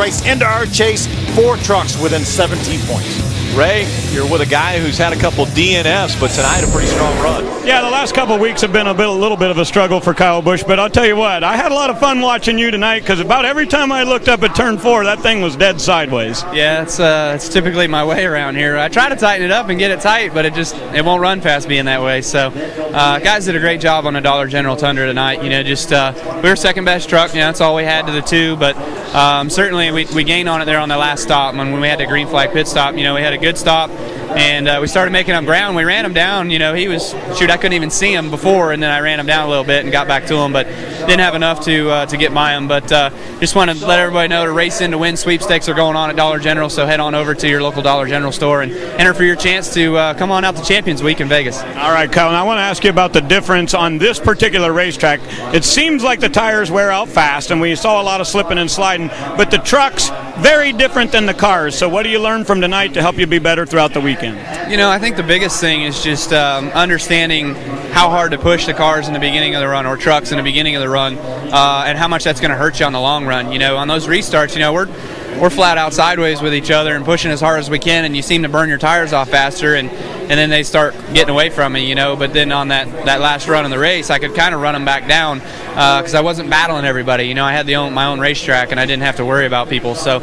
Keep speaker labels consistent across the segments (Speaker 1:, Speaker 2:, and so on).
Speaker 1: race into our chase. 4 trucks within 17 points.
Speaker 2: Ray, you're with a guy who's had a couple DNFs, but tonight a pretty strong run.
Speaker 3: Yeah, the last couple of weeks have been a little bit of a struggle for Kyle Busch, but I'll tell you what, I had a lot of fun watching you tonight because about every time I looked up at turn 4, that thing was dead sideways.
Speaker 4: Yeah, it's typically my way around here. I try to tighten it up and get it tight, but it won't run past me in that way. So guys did a great job on a Dollar General Tundra tonight. You know, just we were second best truck. You know, that's all we had to the 2, but certainly we gained on it there on the last stop. When we had the green flag pit stop, you know, we had a good stop. And we started making up ground. We ran him down. You know, he was, I couldn't even see him before, and then I ran him down a little bit and got back to him, but didn't have enough to get by him. But just want to let everybody know the Race In to Win sweepstakes are going on at Dollar General, so head on over to your local Dollar General store and enter for your chance to come on out to Champions Week in Vegas.
Speaker 3: All right, Kyle, I want to ask you about the difference on this particular racetrack. It seems like the tires wear out fast, and we saw a lot of slipping and sliding, but the trucks, very different than the cars. So what do you learn from tonight to help you be better throughout the weekend?
Speaker 4: You know, I think the biggest thing is just understanding how hard to push the cars in the beginning of the run, or trucks in the beginning of the run, and how much that's going to hurt you on the long run. You know, on those restarts, you know, we're flat out sideways with each other and pushing as hard as we can, and you seem to burn your tires off faster, and then they start getting away from me, you know. But then on that last run in the race, I could kind of run them back down because I wasn't battling everybody. You know, I had my own racetrack, and I didn't have to worry about people. So,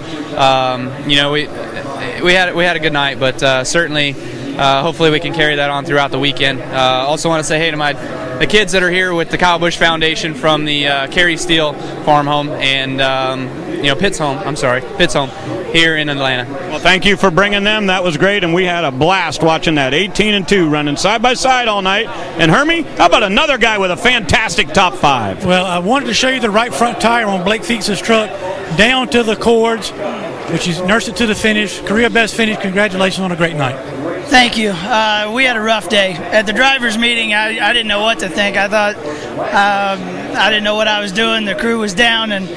Speaker 4: you know, we had a good night, but certainly hopefully we can carry that on throughout the weekend. Also want to say hey to the kids that are here with the Kyle Busch Foundation from the Carey Steele Farm Home and Pitts Home here in Atlanta.
Speaker 3: Well, thank you for bringing them. That was great, and we had a blast watching that 18-2 running side by side all night. And Hermie, how about another guy with a fantastic top 5?
Speaker 5: Well, I wanted to show you the right front tire on Blake Feeks' truck down to the cords, which he's nursed it to the finish. Career best finish. Congratulations on a great night.
Speaker 6: Thank you. We had a rough day. At the drivers' meeting, I didn't know what to think. I thought I didn't know what I was doing. The crew was down, and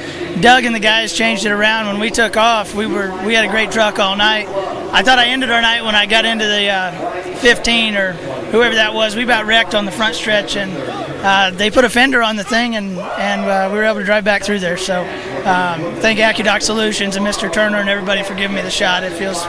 Speaker 6: Doug and the guys changed it around. When we took off, we had a great truck all night. I thought I ended our night when I got into the 15 or whoever that was. We about wrecked on the front stretch, and they put a fender on the thing, and we were able to drive back through there. So thank AccuDoc Solutions and Mr. Turner and everybody for giving me the shot. It feels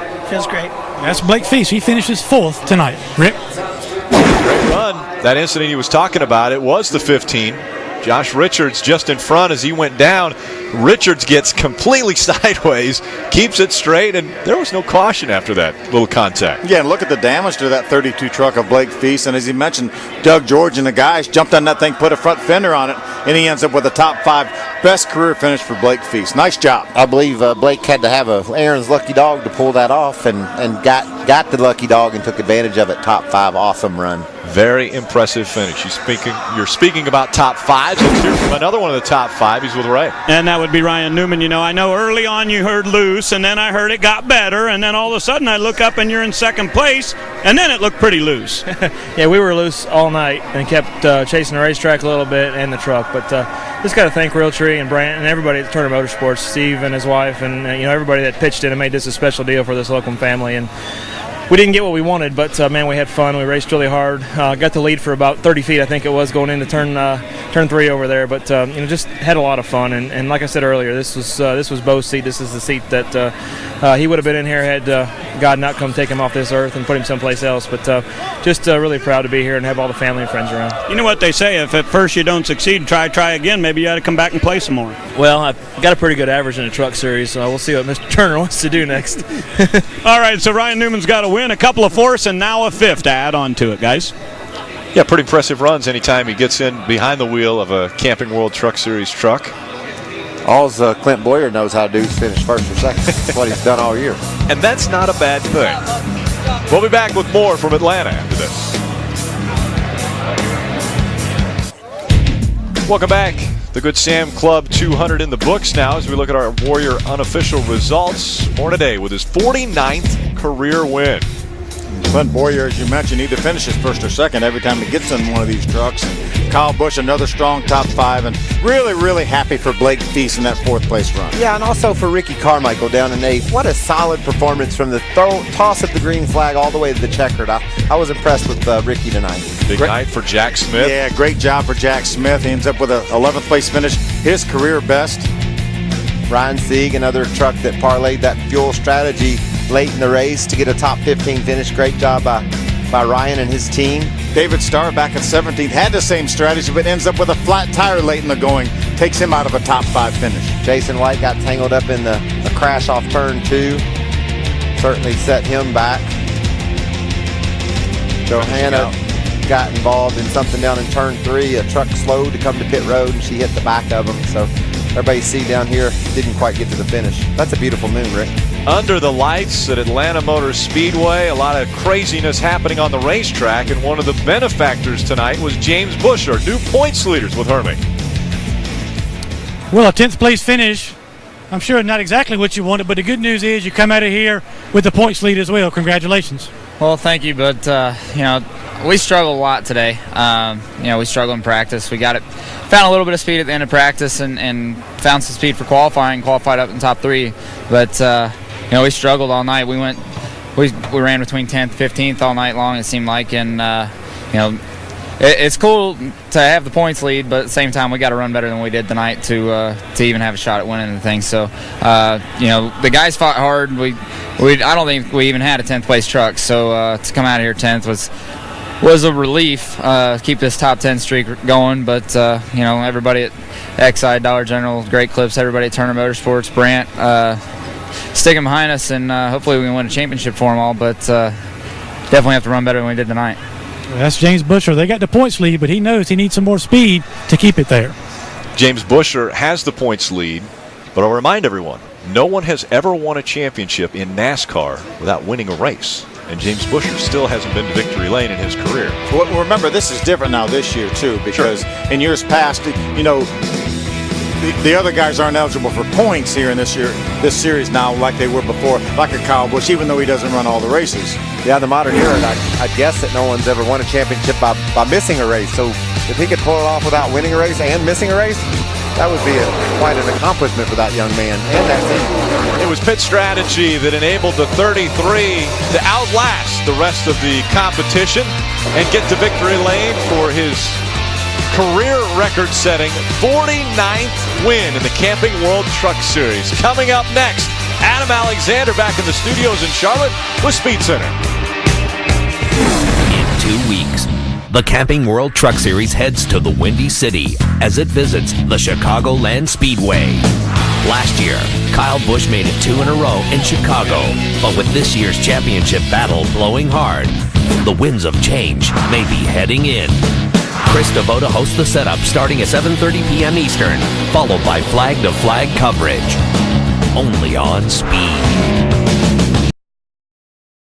Speaker 6: great.
Speaker 5: That's Blake Feast. He finishes 4th tonight. Rick?
Speaker 2: Great run. That incident he was talking about, it was the 15. Josh Richards just in front as he went down. Richards gets completely sideways, keeps it straight, and there was no caution after that little contact.
Speaker 1: Yeah, and look at the damage to that 32 truck of Blake Feast. And as he mentioned, Doug George and the guys jumped on that thing, put a front fender on it, and he ends up with a top 5. Best career finish for Blake Feast. Nice job.
Speaker 7: I believe Blake had to have Aaron's lucky dog to pull that off, and got the lucky dog and took advantage of it. Top 5, awesome run.
Speaker 2: Very impressive finish. You're speaking about top 5s. Let's hear from another one of the top 5. He's with Ray.
Speaker 3: And that would be Ryan Newman. You know, I know early on you heard loose, and then I heard it got better, and then all of a sudden I look up and you're in second place, and then it looked pretty loose.
Speaker 8: Yeah, we were loose all night and kept chasing the racetrack a little bit and the truck. But just got to thank Realtree and Brant and everybody at Turner Motorsports, Steve and his wife, and everybody that pitched in and made this a special deal for this local family. And we didn't get what we wanted, but man, we had fun. We raced really hard. Got the lead for about 30 feet, I think it was, going into turn 3 over there. But just had a lot of fun. And like I said earlier, this was Bo's seat. This is the seat that he would have been in here had God not come take him off this earth and put him someplace else. But just really proud to be here and have all the family and friends around.
Speaker 3: You know what they say: if at first you don't succeed, try again. Maybe you ought to come back and play some more.
Speaker 8: Well, I've got a pretty good average in the truck series, so we'll see what Mr. Turner wants to do next.
Speaker 3: All right, so Ryan Newman's got a win, a couple of 4ths, and now a 5th to add on to it, guys.
Speaker 2: Yeah, pretty impressive runs anytime he gets in behind the wheel of a Camping World Truck Series truck.
Speaker 7: All Clint Boyer knows how to do is finish 1st or 2nd. That's what he's done all year.
Speaker 2: And that's not a bad thing. We'll be back with more from Atlanta after this. Welcome back. The Good Sam Club 200 in the books now as we look at our Warrior unofficial results for today with his 49th career win.
Speaker 1: Clint Boyer, as you mentioned, either finishes 1st or 2nd every time he gets in one of these trucks. Kyle Busch, another strong top 5, and really, really happy for Blake Feast in that 4th place run.
Speaker 7: Yeah, and also for Ricky Carmichael down in 8th. What a solid performance from the toss of the green flag all the way to the checkered. I was impressed with Ricky tonight.
Speaker 2: Big night for Jack Smith.
Speaker 1: Yeah, great job for Jack Smith. He ends up with an 11th place finish, his career best.
Speaker 7: Ryan Sieg, another truck that parlayed that fuel strategy late in the race to get a top 15 finish. Great job by Ryan and his team.
Speaker 1: David Starr back at 17th had the same strategy, but ends up with a flat tire late in the going. Takes him out of a top 5 finish.
Speaker 7: Jason White got tangled up in a crash off turn 2. Certainly set him back. Johanna got involved in something down in turn 3. A truck slowed to come to pit road, and she hit the back of him. So everybody see down here didn't quite get to the finish. That's a beautiful moon, Rick.
Speaker 2: Under the lights at Atlanta Motor Speedway, a lot of craziness happening on the racetrack, and one of the benefactors tonight was James Bush, our new points leaders with Hermie.
Speaker 5: Well, a 10th place finish. I'm sure not exactly what you wanted, but the good news is you come out of here with the points lead as well. Congratulations.
Speaker 9: Well, thank you, but we struggled a lot today. We struggled in practice. Found a little bit of speed at the end of practice and found some speed for qualifying. Qualified up in top 3, but we struggled all night. We ran between 10th, 15th all night long. It seemed like, and it's cool to have the points lead, but at the same time we got to run better than we did tonight to even have a shot at winning the thing. So the guys fought hard. I don't think we even had a 10th place truck, so to come out of here 10th was a relief. Keep this top 10 streak going, but everybody at Exide, Dollar General, Great Clips, everybody at Turner Motorsports, Brant, sticking behind us, and hopefully we can win a championship for them all, but definitely have to run better than we did tonight.
Speaker 5: That's James Busher. They got the points lead, but he knows he needs some more speed to keep it there.
Speaker 2: James Busher has the points lead, but I'll remind everyone, no one has ever won a championship in NASCAR without winning a race. And James Busher still hasn't been to victory lane in his career.
Speaker 1: Well, remember, this is different now this year, too, because in years past, the other guys aren't eligible for points here in this series now like they were before, like a Kyle Busch, even though he doesn't run all the races.
Speaker 7: Yeah, the modern era, I guess that no one's ever won a championship by missing a race. So if he could pull it off without winning a race and missing a race, that would be quite an accomplishment for that young man and that team.
Speaker 2: It was pit strategy that enabled the 33 to outlast the rest of the competition and get to victory lane for his career record-setting 49th win in the Camping World Truck Series. Coming up next, Adam Alexander back in the studios in Charlotte with Speed Center.
Speaker 10: In 2 weeks, the Camping World Truck Series heads to the Windy City as it visits the Chicagoland Speedway. Last year, Kyle Busch made it 2 in a row in Chicago, but with this year's championship battle blowing hard, the winds of change may be heading in. Chris Devoto hosts the setup starting at 7:30 p.m. Eastern, followed by flag-to-flag coverage. Only on Speed.